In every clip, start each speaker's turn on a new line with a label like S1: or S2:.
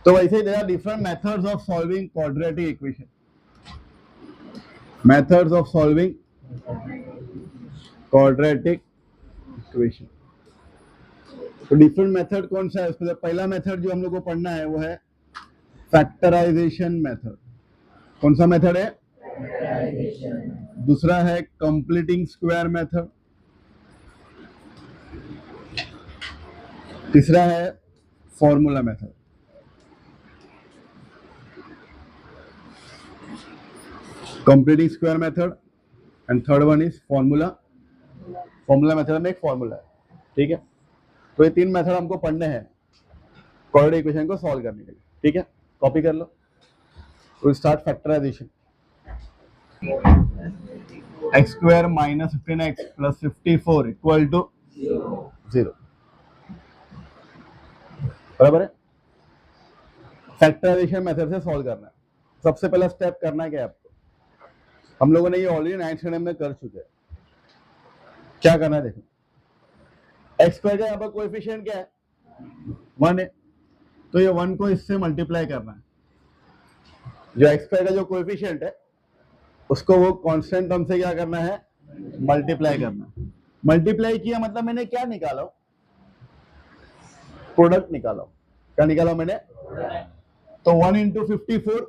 S1: तो वैसे ही there are different methods of solving quadratic equation. Methods of solving quadratic equation. तो different method कौन सा है उसमें? पहला मेथड जो हम लोग को पढ़ना है वो है फैक्टराइजेशन मेथड. कौन सा मेथड है? दूसरा है कंप्लीटिंग स्क्वायर मेथड. तीसरा है formula method. Completing square method and third one is formula. Formula method में एक फॉर्मूला है. ठीक है, तो ये तीन मेथड हमको पढ़ने हैं क्वाड्रेटिक इक्वेशन को सॉल्व करने के लिए. ठीक है, कॉपी कर लो. Will start factorization. X square minus 15x plus 54 equal to 0. बराबर है. फैक्टराइजेशन मेथड से सॉल्व करना है. सबसे पहला स्टेप करना है क्या आपको? हम लोगों ने ये ऑलरेडी 9th स्टैंडर्ड में कर चुके हैं. क्या करना है देखो. एक्स स्क्वायर का यहाँ पर कोएफिशिएंट क्या है? 1 है. तो ये 1 को इससे मल्टीप्लाई करना है. जो एक्स स्क्वायर का जो कोएफिशिएंट है उसको वो कांस्टेंट टर्म से क्या करना है? मल्टीप्लाई करना है. मल्टीप्लाई किया मतलब मैंने क्या निकाला? प्रोडक्ट निकाला. क्या निकाला मैंने? तो 1 इंटू 54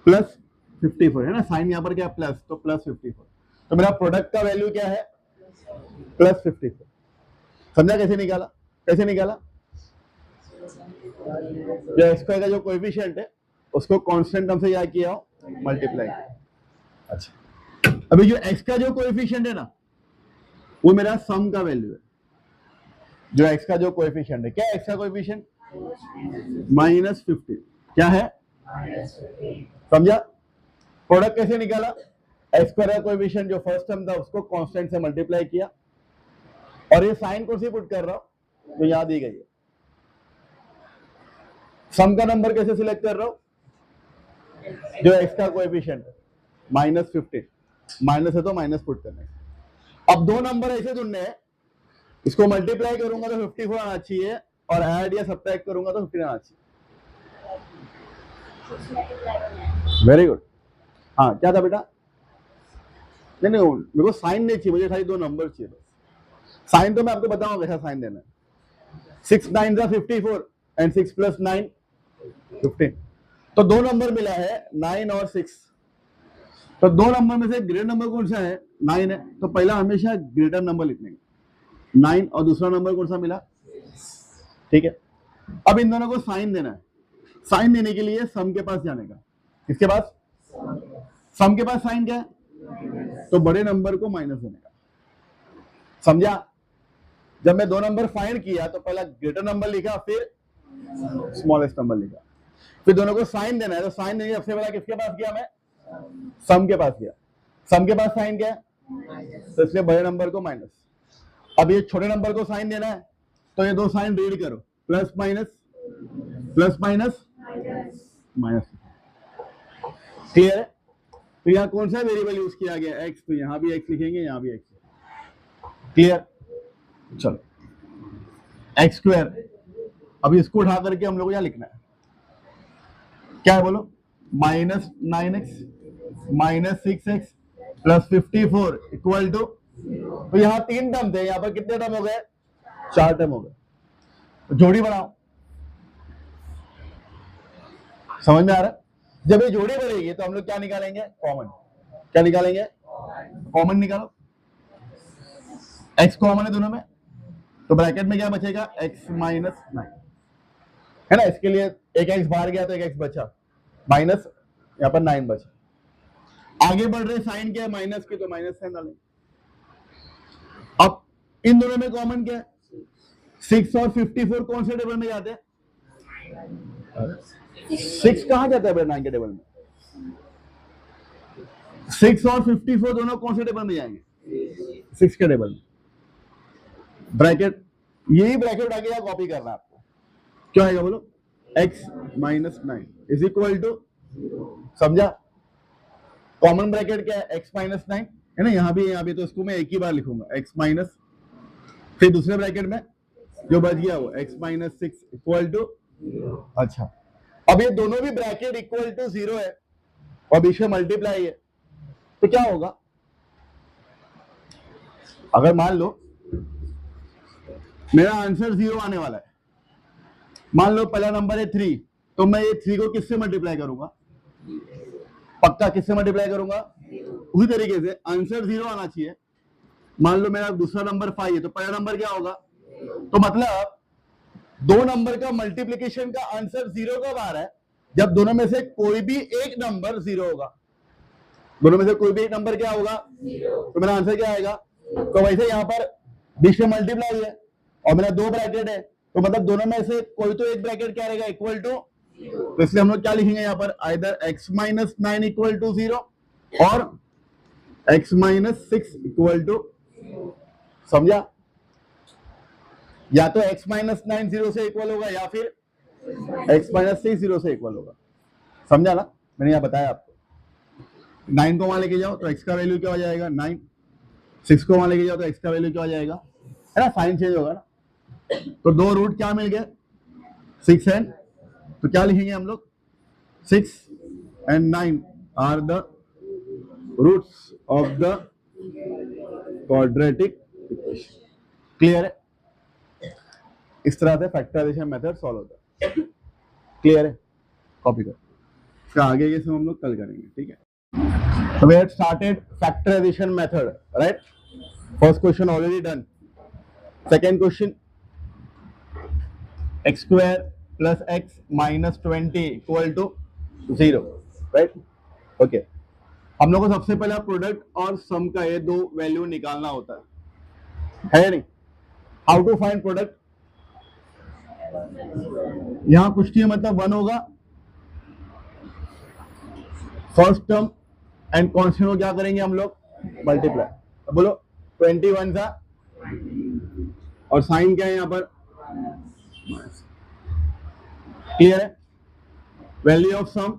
S1: प्लस 54 है ना. साइन यहाँ पर क्या प्लस, तो प्लस 54. तो मेरा प्रोडक्ट का वैल्यू क्या है? प्लस 54. समझा कैसे निकाला? कैसे निकाला? जो एक्स स्क्वायर का जो कोएफिशिएंट है उसको कांस्टेंट टर्म से क्या किया हो? मल्टीप्लाई. अच्छा, अभी जो एक्स का जो कोएफिशिएंट है ना वो मेरा सम का वैल्यू है. जो एक्स का जो कोएफिशिएंट है, क्या एक्स का कोएफिशिएंट? -15. क्या है? समझा? प्रोडक्ट कैसे निकाला? एक्स स्क्वायर का कोएफिशिएंट जो फर्स्ट टर्म था उसको कांस्टेंट से मल्टीप्लाई किया. और ये साइन कौन सी पुट कर रहा हूं? तो यहां दी गई है. सम का नंबर कैसे सिलेक्ट कर रहा हूं? जो एक्स का कोएफिशिएंट है -15. माइनस है तो माइनस पुट करना है. अब दो नंबर ऐसे ढूंढने हैं, इसको मल्टीप्लाई करूंगा तो 54 आना चाहिए और ऐड या सब्ट्रैक्ट करूंगा तो 15 आना चाहिए. Very good. हाँ, क्या था बेटा? नहीं नहीं, मेरे को साइन नहीं चाहिए, मुझे खाली दो नंबर चाहिए. साइन तो मैं आपको बताऊंगा कैसा साइन देना है. 6 9 54 एंड 6 प्लस 9 15. तो दो नंबर मिला है 9 और 6. तो दो नंबर में से ग्रेटर नंबर कौन सा है? 9 है. तो पहला हमेशा ग्रेटर नंबर लिखने 9 और दूसरा नंबर कौन सा मिला? ठीक है. अब इन दोनों को साइन देना है. साइन देने के लिए सम के पास जाने का. किसके पास? सम के पास साइन क्या है? तो बड़े नंबर को माइनस देने का. समझा? जब मैं दो नंबर फाइंड किया तो पहला ग्रेटर नंबर लिखा, फिर स्मॉलेस्ट नंबर लिखा, फिर दोनों को साइन देना है. तो साइन देने सबसे पहला किसके पास गया? मैं सम के पास गया. सम के पास साइन क्या है? तो इसलिए बड़े नंबर को माइनस. अब ये छोटे नंबर को साइन देना है तो ये दो साइन रीड करो, plus minus plus minus minus. Clear है? तो यहाँ कौन सा वेरिएबल यूज किया गया? एक्स. तो यहाँ भी एक्स लिखेंगे, यहाँ भी एक्स. क्लियर? चलो, एक्स स्क्वायर. अब इसको उठा करके हम लोग को यहाँ लिखना है. क्या है बोलो? -9x -6x plus 54 equal to. तो यहाँ तीन टर्म थे, यहाँ पर कितने टर्म हो गए? 4 टर्म हो गए. जोड़ी बनाओ. समझ में आ रहा है? जब ये जोड़ी बढ़ेगी तो हम लोग क्या निकालेंगे? कॉमन. क्या निकालेंगे? कॉमन निकालो. एक्स कॉमन है दोनों में, तो ब्रैकेट में क्या बचेगा? x -9 है ना. इसके लिए एक एक्स बाहर गया तो एक एक्स बचा, माइनस यहाँ पर 9 बचा. आगे बढ़ रहे साइन क्या है? माइनस की, तो माइनस साइन डालेंगे. अब इन दोनों में कॉमन क्या है? 6 और 54 कौन से टेबल में जाते हैं? 6 कहां जाता है 9 के टेबल में? 6 और 54 दोनों कौन से टेबल में जाएंगे? 6 के टेबल में. ब्रैकेट, यही ब्रैकेट आगे यहाँ कॉपी करना है आपको. क्या आएगा बोलो? x -9 is equal to. समझा? कॉमन ब्रैकेट क्या है? x -9 है ना. यहाँ भी तो इसको मैं एक ही बार लिखूंगा, x माइनस, फिर दूसरे ब्रैकेट में जो बच गया वो x -6 इक्वल टू अच्छा, अब ये दोनों भी ब्रैकेट इक्वल टू 0 है और बीच में मल्टीप्लाई है, तो क्या होगा? अगर मान लो मेरा आंसर 0 आने वाला है, मान लो पहला नंबर है 3, तो मैं ये 3 को किससे मल्टीप्लाई करूंगा? पक्का किससे मल्टीप्लाई करूंगा? उसी तरीके से आंसर 0 आना चाहिए। मान लो मेरा दूसरा नंबर 5 है, तो पहला नंबर क्या होगा? तो मतलब दो नंबर का मल्टीप्लिकेशन का आंसर 0 कब आ रहा है? जब दोनों में से कोई भी एक नंबर 0 होगा। दोनों में से कोई भी एक नंबर क्या होगा? तो मेरा आंसर क्या आएगा? तो वैसे यहाँ पर बीच में मल्टीप्लाई है और मेरा 2 ब्रैकेट है, तो मतलब दोनों में से कोई तो एक ब्रैकेट क्या रहेगा? Equal to. तो इसलिए हम लोग क्या लिखेंगे यहाँ पर? Either x minus 9 equal to 0 और x माइनस 6 इक्वल टू, समझा? या तो x माइनस 9 0 से इक्वल होगा या फिर x माइनस 6 0 से इक्वल होगा। समझा ना? मैंने यहाँ बताया आपको। 9 को वहां लेके जाओ तो x का वैल्यू क्या हो जाएगा? 9। 6 को वहां लेके जाओ तो x का वैल्यू क्या हो जाएगा? है ना, साइन चेंज होगा ना। तो दो रूट क्या मिल गए? 6 एंड, तो क्या लिखेंगे हम लोग? 6 and 9 are the roots of the quadratic equation. Clear है? इस तरह से फैक्टराइजेशन मेथड सॉल्व होता है। क्लियर है? कॉपी करो, फिर आगे ये सब हम लोग कल करेंगे, ठीक है? So we had started factorization method, right? First question already done. Second question, x square plus x minus 20 equal to 0, right? Okay. हम लोग को सबसे पहले प्रोडक्ट और सम का ये दो वैल्यू निकालना होता है या नहीं? How to find product? यहां कुछ नहीं, मतलब 1 होगा फर्स्ट टर्म एंड कॉन्स्टेंट को क्या करेंगे हम लोग? मल्टीप्लाई। तो बोलो 21 था और साइन क्या है यहाँ पर? क्लियर है? वैल्यू ऑफ सम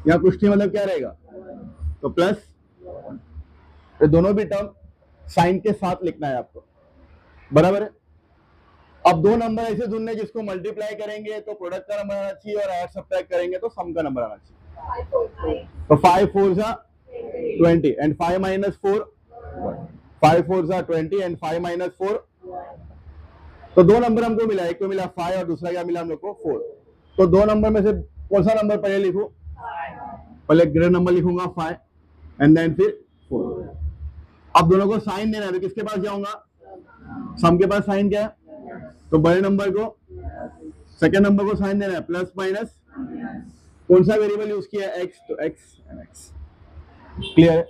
S1: यहाँ कुछ नहीं, मतलब क्या रहेगा? तो प्लस, तो दोनों भी टर्म साइन के साथ लिखना है आपको, बराबर है? अब दो नंबर ऐसे ढूंढने जिसको मल्टीप्लाई करेंगे तो प्रोडक्ट का नंबर आना चाहिए और ऐड सब्ट्रैक्ट करेंगे तो सम का नंबर आना चाहिए। तो 5 4 20 एंड 5 माइनस 4, 5 4 20 एंड 5 माइनस 4। तो दो नंबर हमको मिला, एक को मिला 5 और दूसरा क्या मिला हम लोग को? 4। तो दो नंबर में से कौन सा नंबर पहले लिखूं? पहले ग्रेटर नंबर लिखूंगा 5 एंड देन फिर 4। अब दोनों को साइन देना है तो किसके पास जाऊंगा? सम के पास साइन क्या है? तो बड़े नंबर को, सेकेंड नंबर को साइन देना है प्लस माइनस, कौन सा वेरिएबल यूज किया है? x, तो x एंड x। क्लियर है?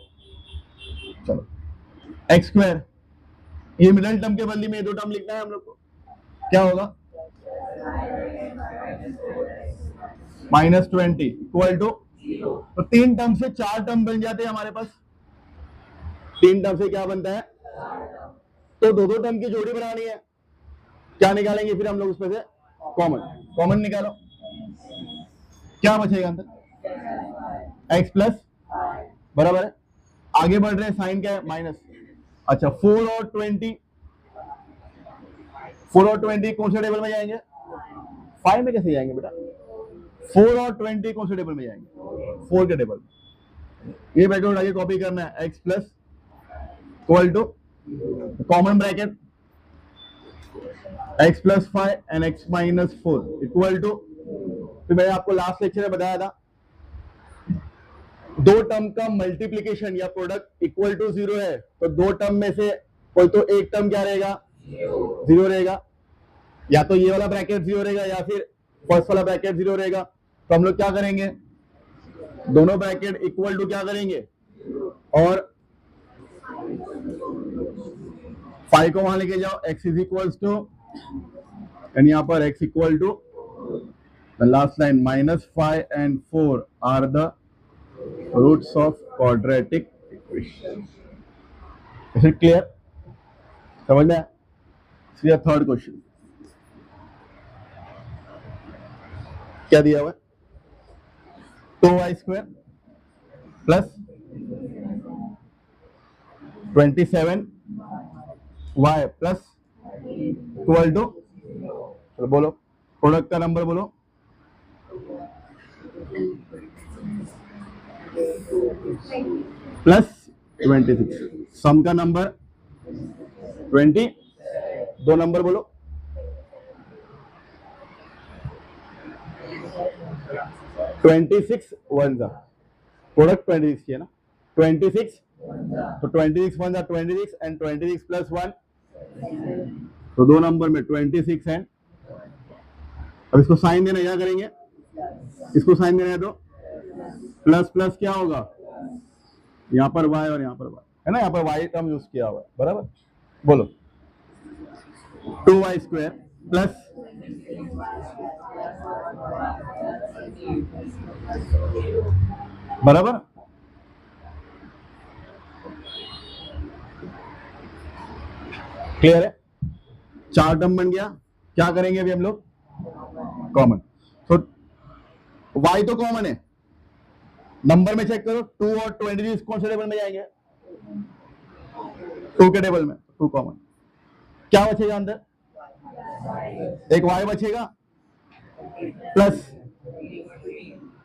S1: चलो, x स्क्वायर, ये मिडिल टर्म के बदले में ये दो टर्म लिखना है हम लोग को, क्या होगा? -20 इक्वल टू, तो 3 टर्म से 4 टर्म बन जाते हैं हमारे पास। 3 टर्म से क्या बनता है? तो दो दो टर्म की जोड़ी बनानी है। क्या निकालेंगे फिर हम लोग उसमें से? कॉमन। कॉमन निकालो, क्या बचेगा अंदर? x प्लस, बराबर है। आगे बढ़ रहे हैं, साइन क्या है? माइनस। अच्छा, 4 और 20, 4 और 20 कौन से टेबल में जाएंगे? 5 में कैसे जाएंगे बेटा? 4 और 20 कौन से टेबल में जाएंगे? 4 के टेबल में। ये बैकवर्ड आगे कॉपी करना है, x plus equal to common bracket x plus 5 and x minus 4 equal to, तो मैंने आपको लास्ट लेक्चर में बताया था दो टर्म का मल्टीप्लीकेशन या प्रोडक्ट इक्वल टू 0 है तो दो टर्म में से कोई तो एक टर्म क्या रहेगा? 0 रहेगा। या तो ये वाला ब्रैकेट 0 रहेगा या फिर फर्स्ट वाला ब्रैकेट 0 रहेगा। तो हम लोग क्या करेंगे? दोनों ब्रैकेट इक्वल टू क्या करेंगे और 5 को वहां लेके जाओ, x is equal to, and यहाँ पर x equal to last line -5 and 4 are the roots of quadratic equation. Is it clear? समझ में? थर्ड क्वेश्चन क्या दिया हुआ है? 2y square plus 27y plus equal to, चलो बोलो प्रोडक्ट का नंबर बोलो। +26, सम का नंबर 20, दो नंबर बोलो। 26 वन जा प्रोडक्ट 26 की है ना, 26, तो 26 वन जा 26 एंड 26 + 1, तो दो नंबर में 26 है। अब इसको साइन देना, क्या करेंगे, इसको साइन देना है तो प्लस प्लस क्या होगा, यहाँ पर y और यहाँ पर y है ना, यहाँ पर y टर्म यूज किया हुआ है, बराबर। बोलो 2y² प्लस बराबर, क्लियर है, चार टर्म बन गया। क्या करेंगे अभी हम लोग, कॉमन, तो y तो कॉमन है, नंबर में चेक करो, 2 और 26 कौन से टेबल में जाएंगे, 2 के टेबल में, 2 कॉमन, क्या बचेगा अंदर, एक y बचेगा प्लस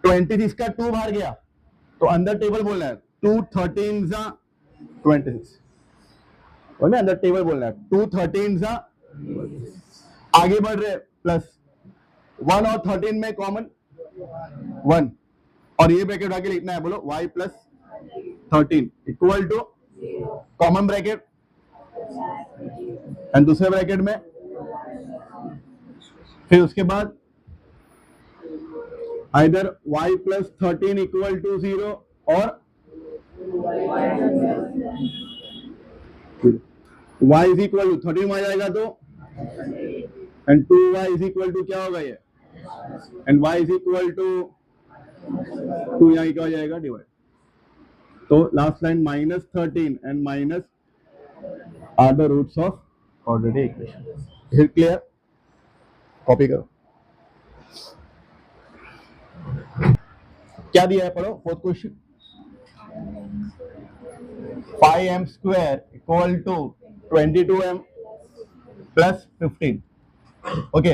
S1: 26 का 2 बाहर गया, तो अंदर टेबल बोलना है 2 13 जा 26, बोलना अंदर टेबल बोलना है 2 13 जा, आगे बढ़ रहे प्लस 1 और 13 में कॉमन 1, और ये ब्रैकेट आगे लिखना है, बोलो y + 13 equal to common bracket and दूसरे ब्रैकेट में, फिर उसके बाद आइदर y + 13 इक्वल टू 0 और y इज इक्वल टू 13 आ जाएगा तो, and 2y is equal to क्या होगा ये, and y is equal to 2 यहाँ क्या हो जाएगा डिवाइड, तो last line -13 and minus are the roots of quadratic equation. Is it clear, copy करो। क्या दिया है पढ़ो, fourth question, 5m² equal to 22m + 15, okay,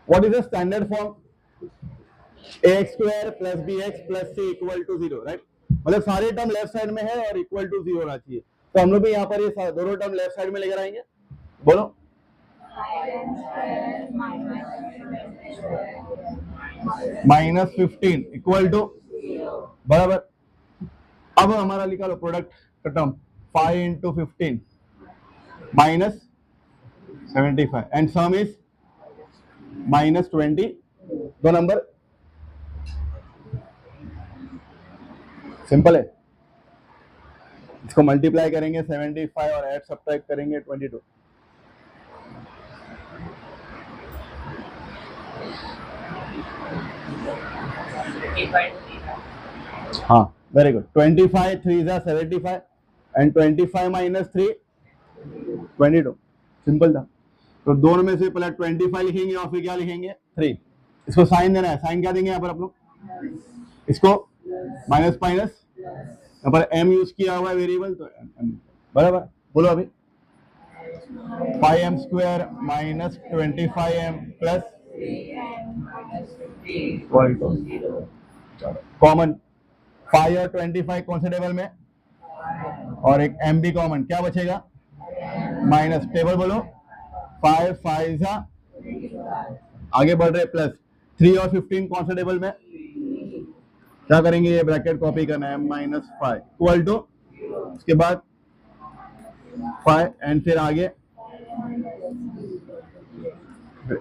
S1: what is the standard form, ax² + bx + c equal to 0, right, मतलब सारे term left side में है और इक्वल टू 0 होना चाहिए, तो हम लोग भी यहाँ पर ये दोनों टर्म लेफ्ट साइड में लेकर आएंगे, बोलो -15 इक्वल टू बराबर। अब हमारा लिखा लो प्रोडक्ट का टर्म 5 × 15 -75 एंड सम इज -20, दो नंबर, सिंपल है, इसको मल्टीप्लाई करेंगे 75 और ऐड सब्ट्रैक्ट करेंगे 22, हाँ वेरी गुड, 25 3 जा 75 एंड 25 - 3 22, सिंपल था। तो दोनों में से पहले 25 लिखेंगे और फिर क्या लिखेंगे 3, इसको साइन देना है, साइन क्या देंगे यहाँ पर आप लोग, इसको माइनस माइनस, यहाँ पर m यूज किया हुआ है वेरिएबल, तो m बराबर, बोलो अभी 5m² - 25m + कॉमन 5 और 25 कौन से टेबल में, और एक m भी कॉमन, क्या बचेगा माइनस, टेबल बोलो 5 5 जा, आगे बढ़ रहे प्लस 3 और 15 कौन से टेबल में, क्या करेंगे ये ब्रैकेट कॉपी करना है -5 इक्वल टू, उसके बाद 5 एंड फिर आगे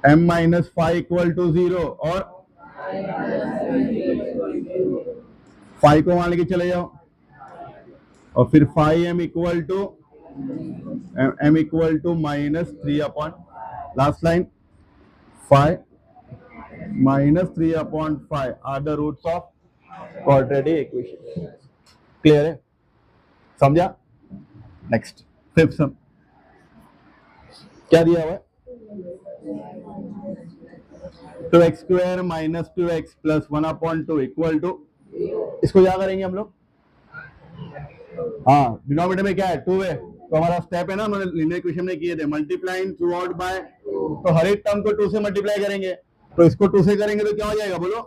S1: m - 5 इक्वल टू 0 और 5 को वहां लेके चले जाओ, और फिर 5m equal to -3 upon, last line 5 - 3/5 are the roots of quadratic equation, clear है, समझा। नेक्स्ट फिफ्थ सम, क्या दिया हुआ है, 2x² - 2x + 1/2 इक्वल टू, इसको क्या करेंगे हम लोग, हाँ डिनोमिनेटर में क्या है 2 है, तो हमारा स्टेप है ना, हमने लीनियर इक्वेशन में किए थे, मल्टीप्लाइंग थ्रू आउट बाय तो हर एक टर्म को 2 से मल्टीप्लाई करेंगे, तो इसको 2 से करेंगे तो क्या हो जाएगा बोलो,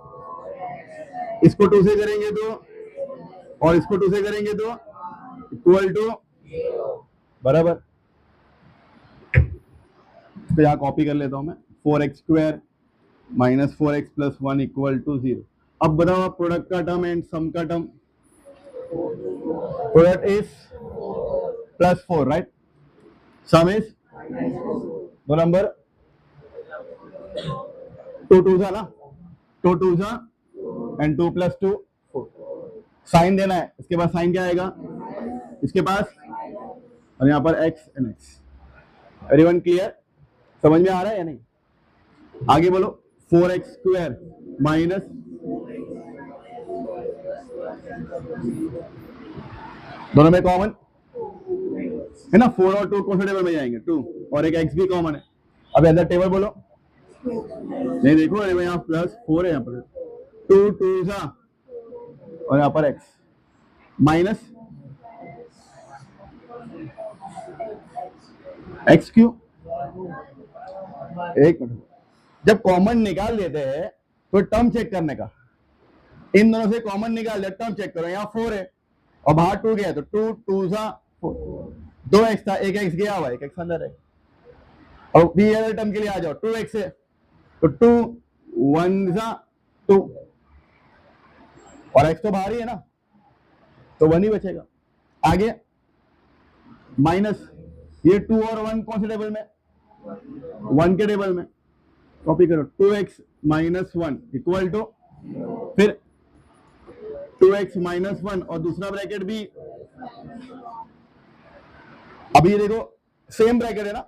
S1: इसको 2 से करेंगे तो, और इसको 2 से करेंगे तो इक्वल टू बराबर। तो यहाँ कॉपी कर लेता हूं मैं, 4x² minus 4x plus 1 equal to 0। अब बताओ आप प्रोडक्ट का टर्म एंड सम का term, product is +4 right, some is दो नंबर 2 2 था ना, 2 2 था एंड 2 + 2 4। साइन देना है, इसके बाद साइन क्या आएगा इसके पास, और यहाँ पर x and x। Everyone clear, समझ में आ रहा है या नहीं? आगे बोलो, 4x² माइनस दोनों में कॉमन है ना, 4 और 2 कौन सा टेबल में जाएंगे 2, और एक x भी कॉमन है। अब अंदर टेबल बोलो, नहीं देखो अरे यहाँ +4 है, यहाँ पर 2 2 था और यहाँ पर x माइनस x क्यों, एक मिनट, जब कॉमन निकाल लेते हैं तो टर्म चेक करने का, इन दोनों से कॉमन निकाल ले, टर्म चेक करो, यहाँ 4 है और बाहर 2 गया, तो 2 2 था 4, 2x था, एक x गया हुआ, एक x अंदर है। और बी अदर टर्म के लिए आ जाओ, 2x है तो 2 1 था 2, और x तो बाहर ही है ना, तो 1 ही बचेगा। आगे माइनस ये 2 और 1 कौन से टेबल में, 1 के टेबल में, कॉपी करो, 2x माइनस 1 इक्वल टू, फिर 2x माइनस 1 और दूसरा ब्रैकेट भी, अभी ये देखो सेम ब्रैकेट है ना,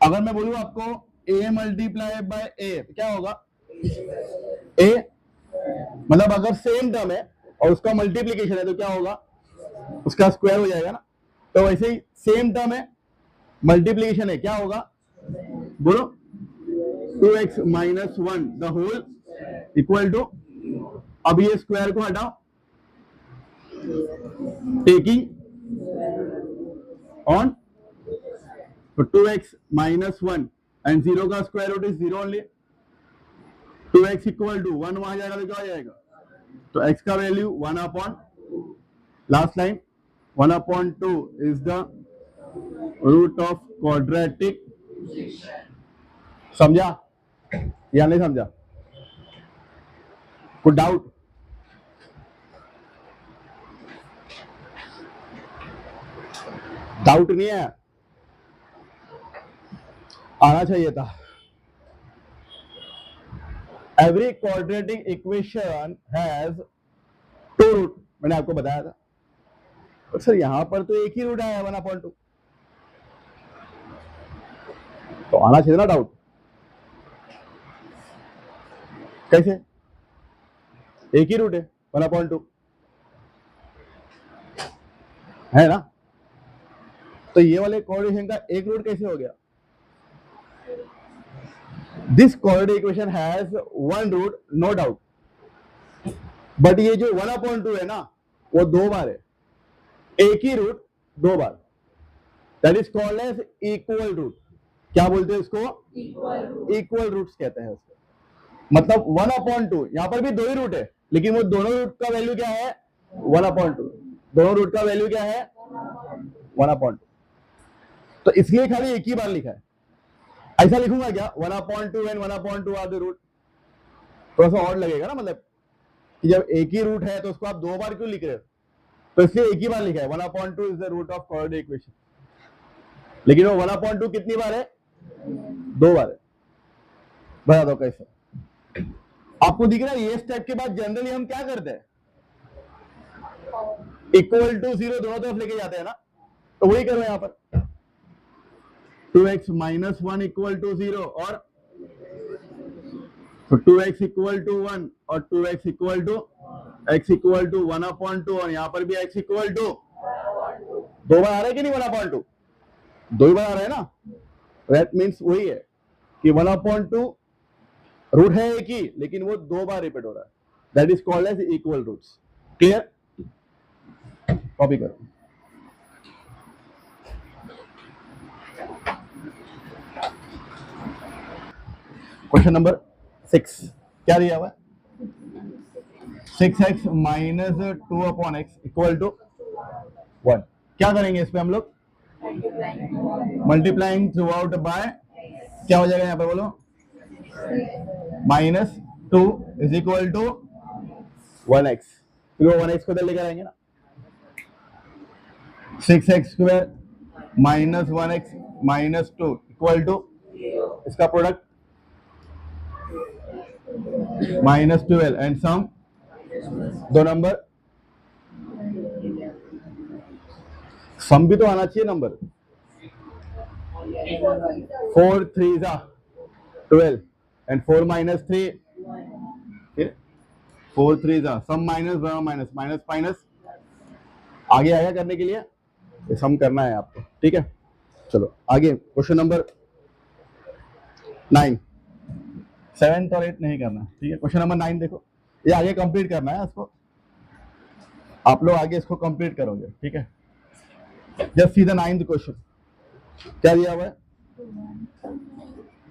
S1: अगर मैं बोलूं आपको a मल्टीप्लाई बाय a तो क्या होगा, a मतलब अगर सेम टर्म है और उसका मल्टीप्लीकेशन है तो क्या होगा, उसका स्क्वायर हो जाएगा ना। तो वैसे ही सेम टर्म है, मल्टीप्लीकेशन है, क्या होगा बोलो, 2x minus 1 the whole equal to, अब ये स्क्वायर को हटाओ, टेकिंग ऑन, तो 2x माइनस 1 एंड 0 का square root is 0 only, 2x equal to 1 वहां जाएगा तो क्या हो जाएगा, तो x का value 1/, last line 1/2 is the root of quadratic. समझा या नहीं समझा, कोई डाउट? डाउट नहीं है, आना चाहिए था। Every quadratic equation has 2 root, मैंने आपको बताया था, और सर यहां पर तो एक ही रूट आया 1/2, तो आना चाहिए ना डाउट, कैसे एक ही रूट है 1/2 है ना, तो ये वाले कोऑर्डिनेशन का एक रूट कैसे हो गया? This coordinate equation has 1 root no doubt, but ये जो 1/2 है ना वो 2 बार है, एक ही रूट 2 बार, that is called as equal root. क्या बोलते हैं उसको? इक्वल रूट्स कहते हैं उसको। मतलब 1/2, यहां पर भी 2 ही रूट है, लेकिन वो दोनों रूट का वैल्यू क्या है 1/2, दोनों रूट का वैल्यू क्या है 1/2, तो इसलिए खाली एक ही बार लिखा है। ऐसा लिखूंगा क्या 1/2 एंड 1/2 आर द रूट, थोड़ा सा और लगेगा ना, मतलब कि जब एक ही रूट है तो उसको आप 2 बार क्यों लिख रहे हो, तो इसलिए एक ही बार लिखा है 1/2 is the root of coordinate equation, लेकिन वो 1/2 कितनी बार है 2 बार है। बता दो कैसे, आपको दिख रहा है ये स्टेप के बाद जनरली हम क्या करते हैं, इक्वल टू 0 दोनों तरफ लेके जाते हैं ना, तो वही करो यहां पर 2x माइनस 1 इक्वल टू 0, और तो 2x इक्वल टू 1 और 2x equal to x equal to 1/2, और यहां पर भी x इक्वल टू 2 बार आ रहा है कि नहीं 1/2, 2 ही बार आ रहा है ना, दैट मीन्स वही है कि 1/2 रूट है एक ही, लेकिन वो 2 बार रिपीट हो रहा है, that is called as equal roots. Clear, copy करो। क्वेश्चन नंबर 6 क्या दिया हुआ है? 6x minus 2/x equal to 1। क्या करेंगे इस पे हम लोग? मल्टीप्लाइंग थ्रू आउट बाय, क्या हो जाएगा यहाँ पे बोलो? -2 इज इक्वल टू 1x। तो 1x को इधर लेकर आएंगे ना, 6x² minus 1x minus 2 equal to इसका प्रोडक्ट -12 एंड सम दो नंबर, सम भी तो आना चाहिए number. 4 3 12 and 4 minus 3 4 3 sum minus minus आगे आएगा करने के लिए, ये सम करना है आपको, ठीक है। चलो आगे क्वेश्चन नंबर 9, 7 और 8 नहीं करना, ठीक है। क्वेश्चन नंबर 9 देखो, ये आगे कंप्लीट करना है इसको, आप लोग आगे इसको कंप्लीट करोगे, ठीक है। Just see the 9th question, क्या दिया हुआ है?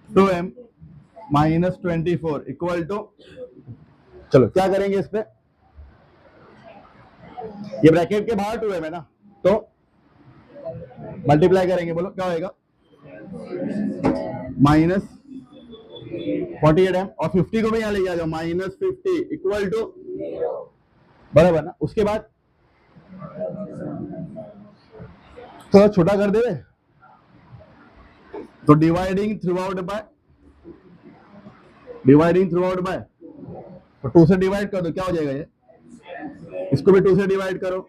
S1: 2m माइनस 24 इक्वल टू, चलो क्या करेंगे इस पे? ये ब्रैकेट के बाहर 2m है ना, तो मल्टीप्लाई करेंगे, बोलो क्या होएगा? माइनस 48m और 50 को भी यहां ले जाओ, -50 इक्वल टू, बराबर ना। उसके बाद थोड़ा छोटा कर दे, तो डिवाइडिंग थ्रू आउट बाय, तो 2 से डिवाइड कर दो, क्या हो जाएगा ये? इसको भी 2 से डिवाइड करो,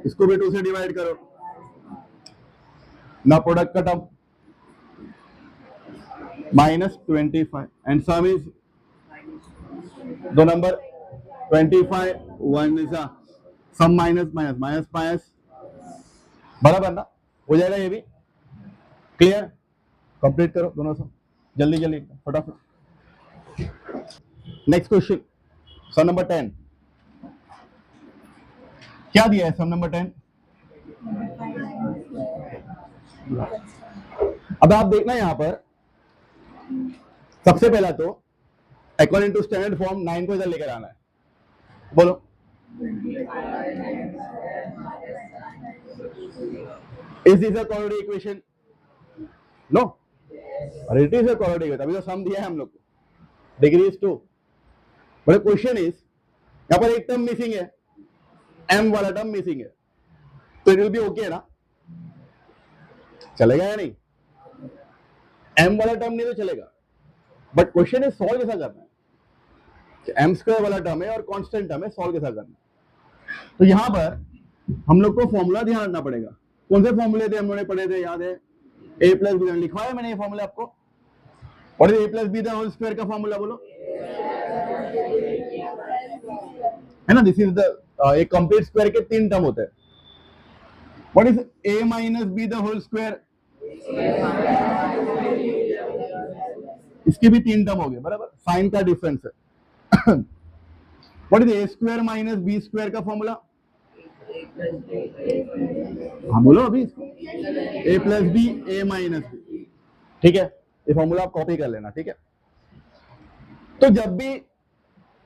S1: इसको भी 2 से डिवाइड करो ना, प्रोडक्ट का टर्म -25 एंड सम इज दो नंबर 25 1 इज सम माइनस, बराबर ना, हो जाएगा ये भी। क्लियर? कंप्लीट करो दोनों सम, जल्दी जल्दी फटाफट। नेक्स्ट क्वेश्चन, सम नंबर 10, क्या दिया है सम नंबर 10? अब आप देखना यहां पर, सबसे पहला तो अकॉर्डिंग टू स्टैंडर्ड फॉर्म 9 को इधर लेकर आना है, बोलो। Is this a quadratic equation? No, अरे it is a quadratic equation, अभी तो सम दिया है हम लोग को, degree is 2, but question is यहां पर एक टर्म मिसिंग है, m वाला टर्म मिसिंग है, तो इट विल बी ओके ना, चलेगा या नहीं? m वाला टर्म नहीं तो चलेगा, बट क्वेश्चन इज सॉल्व कैसा करना है, m² वाला टर्म है और कांस्टेंट टर्म है, सॉल्व कैसा करना है। तो यहां पर हम लोग को फॉर्मूला ध्यान रखना पड़ेगा। कौन से फॉर्मूले थे हम लोगों ने पढ़े थे, याद है? a प्लस बी, लिखवा है मैंने ये फॉर्मूला आपको, और a plus b the whole square का फॉर्मूला बोलो, है ना। दिस इज द एक कंप्लीट स्क्वायर के 3 टर्म होते हैं। What is a minus b the whole square? इसके भी 3 टर्म हो गए, बराबर, साइन का डिफरेंस है। What is a² minus b² का फॉर्मूला? हाँ बोलो अभी इसको, a plus b a minus b, ठीक है। ये फॉर्मूला आप कॉपी कर लेना, ठीक है। तो जब भी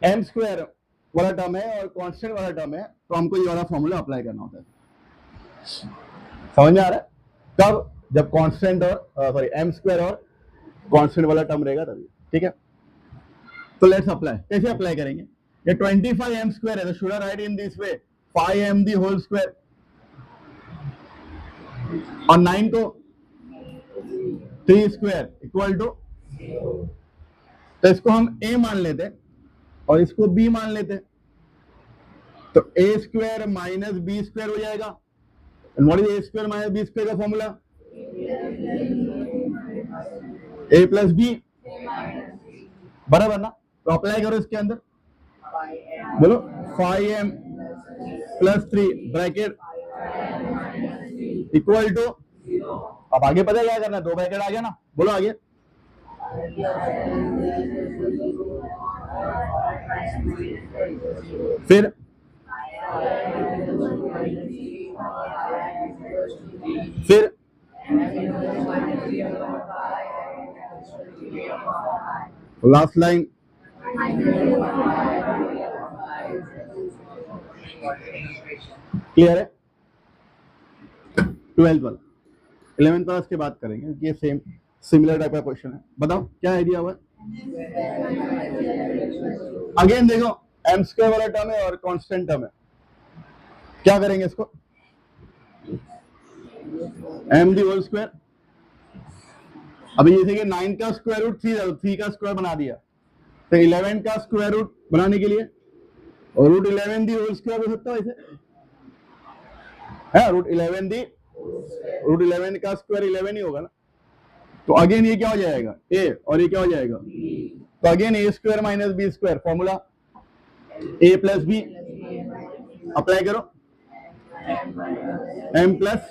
S1: m² वाला टर्म है और कांस्टेंट वाला टर्म है, तो हमको ये वाला फॉर्मूला अप्लाई करना होता है। समझ में आ रहा है? कब? जब कांस्टेंट और सॉरी m² और कांस्टेंट वाला टर्म रहेगा तभी, ठीक है। तो लेट्स अप्लाई, कैसे अप्लाई करेंगे? ये 25m² है, तो should I write in this way 5m the whole square, और 9 को 3² इक्वल टू, तो इसको हम a मान लेते और इसको b मान लेते, तो a² माइनस b² हो जाएगा। And what is a² minus b² का फॉर्मूला? a प्लस b, बराबर ना। तो अप्लाई करो इसके अंदर, बोलो 5m plus 3 bracket equal to, अब आगे पता क्या करना है, 2 ब्रैकेट आ गया ना, बोलो आगे। फिर लास्ट लाइन क्लियर है? 12th वाला, 11th वाला इसके बात करेंगे, ये सेम सिमिलर टाइप का क्वेश्चन है। बताओ क्या आइडिया हुआ? अगेन देखो एम स्क्वायर वाला टर्म है और कांस्टेंट टर्म है, क्या करेंगे इसको? M the whole square. अभी जैसे कि 9 का स्क्वायर रूट 3 का स्क्वायर बना दिया, तो 11 का स्क्वायर रूट बनाने के लिए और रूट 11 दी होल स्क्वायर हो सकता है ऐसे है, रूट 11 का स्क्वायर 11 ही होगा ना। तो अगेन ये क्या हो जाएगा? ए, और ये क्या हो जाएगा? तो again A square minus B square, formula A plus B, apply करो, एम प्लस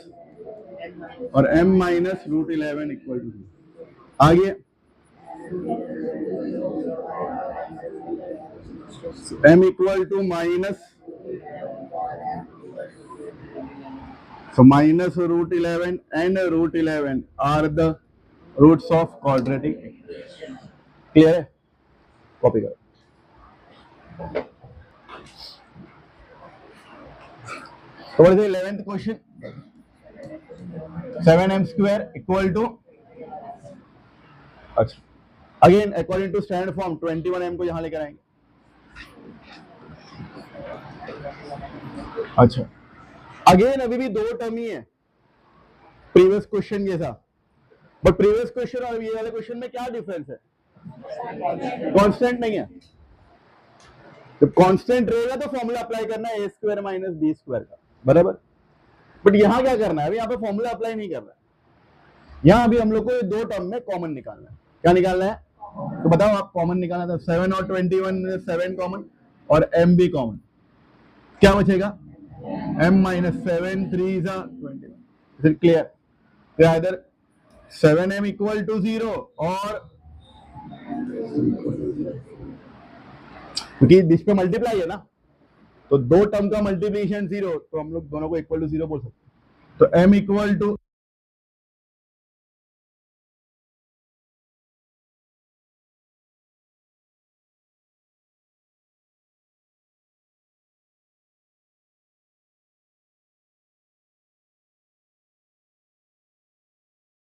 S1: और M minus root 11 equal to, आगे M equal to minus, so minus root 11 and root 11 are the roots of quadratic equation. Clear है? Copy करो। तो what is the 11th question? 7m square equal to, अच्छा again according to standard form 21m को यहां लेकर आएंगे। अच्छा again अभी भी दो टर्म ही है प्रीवियस क्वेश्चन के साथ, बट प्रीवियस क्वेश्चन और ये वाले क्वेश्चन में क्या डिफरेंस है? कांस्टेंट नहीं है। तो कांस्टेंट रहेगा तो फॉर्मूला अप्लाई करना है ए स्क्वायर माइनस बी स्क्वायर का, बराबर। बट यहां क्या करना है? अभी यहाँ पे फॉर्मूला अप्लाई नहीं करना है, यहां अभी हम लोग को दो टर्म में कॉमन निकालना है। क्या निकालना है? तो बताओ आप, कॉमन निकालना था 7 और 21 में 7 कॉमन और m भी कॉमन, क्या बचेगा? m माइनस 7 3 जा 21, फिर क्लियर। तो इधर 7m इक्वल टू 0 और क्योंकि बीच पे मल्टीप्लाई है ना, तो दो टर्म का मल्टीप्लिकेशन 0, तो हम लोग दोनों को इक्वल टू 0 बोल सकते हैं। तो m इक्वल टू